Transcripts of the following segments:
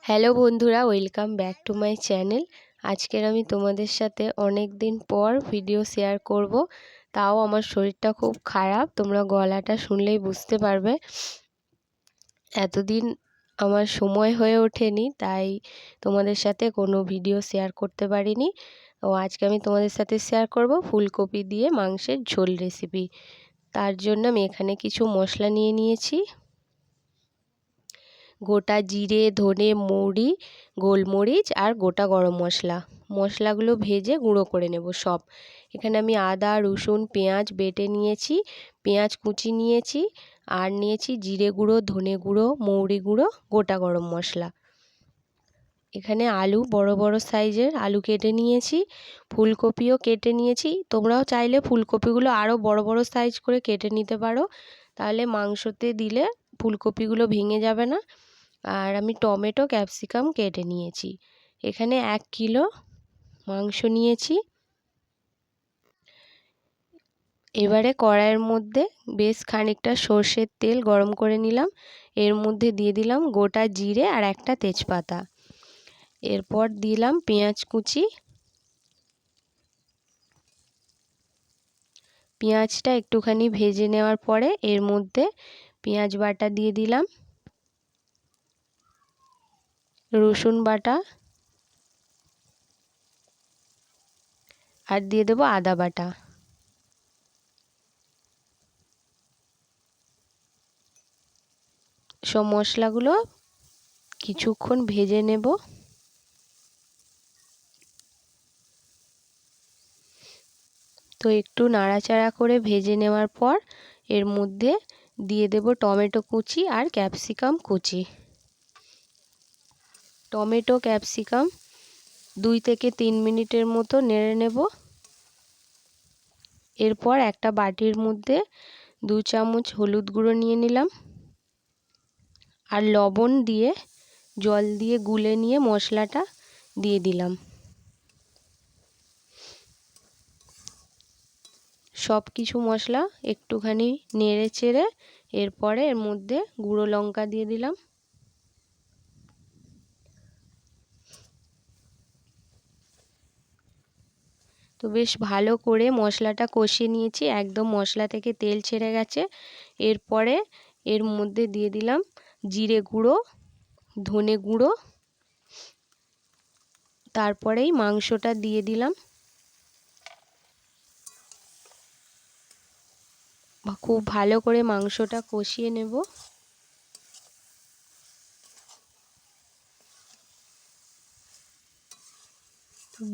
Hello বন্ধুরা, welcome back to my channel. আজকের আমি তোমাদের সাথে অনেক দিন পর ভিডিও শেয়ার করব। তাও আমার শরীরটা খুব খারাপ, তোমরা গলাটা শুনলেই বুঝতে পারবে। এতদিন আমার সময় হয়ে ওঠেনি, তাই তোমাদের সাথে কোনো ভিডিও শেয়ার করতে পারিনি। আজকে আমি তোমাদের সাথে শেয়ার করব ফুলকপি দিয়ে মাংসের ঝোল রেসিপি। তার জন্য আমি এখানে কিছু মশলা নিয়ে নিয়েছি। গোটা জিরে, ধনে, মৌরি, গোলমরিচ আর গোটা গরম মশলাগুলো ভেজে গুঁড়ো করে নেব সব। এখানে আমি আদা, রসুন, পেঁয়াজ বেটে নিয়েছি, পেঁয়াজ কুচি নিয়েছি, আর নিয়েছি জিরে গুঁড়ো, ধনে গুঁড়ো, মৌরি গুঁড়ো, গোটা গরম মশলা। এখানে আলু বড় বড় সাইজের আলু কেটে নিয়েছি, ফুলকপিও কেটে নিয়েছি। তোমরাও চাইলে ফুলকপিগুলো আরও বড় বড় সাইজ করে কেটে নিতে পারো, তাহলে মাংসতে দিলে ফুলকপিগুলো ভেঙে যাবে না। আর আমি টমেটো, ক্যাপসিকাম কেটে নিয়েছি। এখানে 1 কিলো মাংস নিয়েছি। এবারে কড়াইয়ের মধ্যে বেশ খানিকটা সর্ষের তেল গরম করে নিলাম। এর মধ্যে দিয়ে দিলাম গোটা জিরে আর একটা তেজপাতা। এরপর দিলাম পেঁয়াজ কুচি। পেঁয়াজটা একটুখানি ভেজে নেওয়ার পরে এর মধ্যে পেঁয়াজ বাটা দিয়ে দিলাম, রসুন বাটা, আর দিয়ে দেবো আদা বাটা। সব মশলাগুলো কিছুক্ষণ ভেজে নেব। তো একটু নাড়াচাড়া করে ভেজে নেওয়ার পর এর মধ্যে দিয়ে দেব টমেটো কুচি আর ক্যাপসিকাম কুচি। টমেটো, ক্যাপসিকাম 2 থেকে 3 মিনিটের মতো নেড়ে নেব। এরপর একটা বাটির মধ্যে 2 চামচ হলুদ গুঁড়ো নিয়ে নিলাম, আর লবণ দিয়ে জল দিয়ে গুলে নিয়ে মশলাটা দিয়ে দিলাম। সব কিছু মশলা একটুখানি নেড়ে চেড়ে এরপরে এর মধ্যে গুঁড়ো লঙ্কা দিয়ে দিলাম। তো বেশ ভালো করে মশলাটা কষিয়ে নিয়েছি, একদম মশলা থেকে তেল ছেড়ে গেছে। এরপরে এর মধ্যে দিয়ে দিলাম জিরে গুঁড়ো, ধনে গুঁড়ো, তারপরেই মাংসটা দিয়ে দিলাম। খুব ভালো করে মাংসটা কষিয়ে নেব।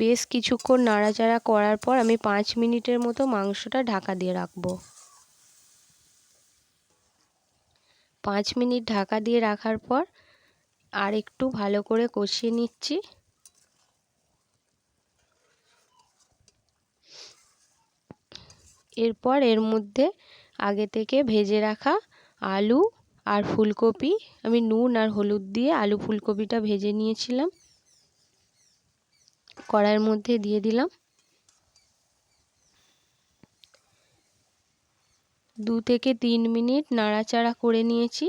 বেশ কিছুক্ষণ নাড়াচাড়া করার পর আমি 5 মিনিটের মতো মাংসটা ঢাকা দিয়ে রাখবো। 5 মিনিট ঢাকা দিয়ে রাখার পর আর একটু ভালো করে কষিয়ে নিচ্ছি। এরপর এর মধ্যে আগে থেকে ভেজে রাখা আলু আর ফুলকপি, আমি নুন আর হলুদ দিয়ে আলু ফুলকপিটা ভেজে নিয়েছিলাম, কড়াইয়ের মধ্যে দিয়ে দিলাম। 2 থেকে 3 মিনিট নাড়াচাড়া করে নিয়েছি।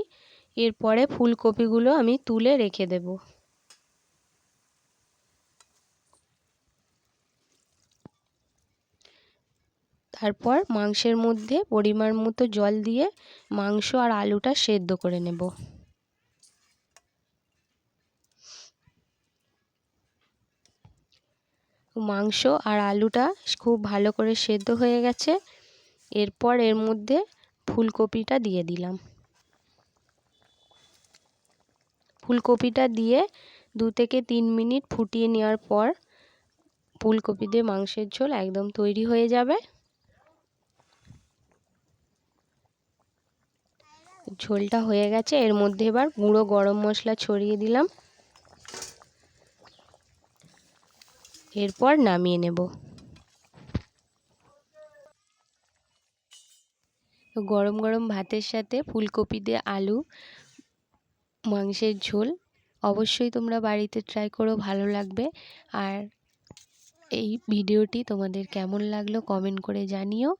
এরপরে ফুলকপিগুলো আমি তুলে রেখে দেব। তারপর মাংসের মধ্যে পরিমাণ মতো জল দিয়ে মাংস আর আলুটা সেদ্ধ করে নেব। মাংস আর আলুটা খুব ভালো করে সেদ্ধ হয়ে গেছে। এরপর এর মধ্যে ফুলকপিটা দিয়ে দিলাম। ফুলকপিটা দিয়ে 2 থেকে 3 মিনিট ফুটিয়ে নেওয়ার পর ফুলকপি দিয়ে মাংসের ঝোল একদম তৈরি হয়ে যাবে। ঝোলটা হয়ে গেছে, এর মধ্যে এবার গুঁড়ো গরম মশলা ছড়িয়ে দিলাম। এরপর নামিয়ে নেব। গরম গরম ভাতের সাথে ফুলকপি দিয়ে আলু মাংসের ঝোল অবশ্যই তোমরা বাড়িতে ট্রাই করো, ভালো লাগবে। আর এই ভিডিওটি তোমাদের কেমন লাগলো কমেন্ট করে জানিও।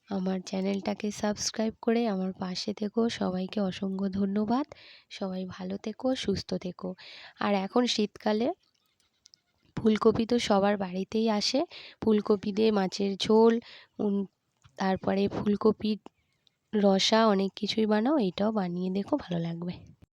আমার চ্যানেলটাকে সাবস্ক্রাইব করে আমার পাশে থেকো। সবাইকে অসংখ্য ধন্যবাদ। সবাই ভালো থেকো, সুস্থ থেকো। আর এখন শীতকালে ফুলকপি তো সবার বাড়িতেই আসে। ফুলকপি দিয়ে মাছের ঝোল, তারপরে ফুলকপির রসা, অনেক কিছুই বানাও। এটাও বানিয়ে দেখো, ভালো লাগবে।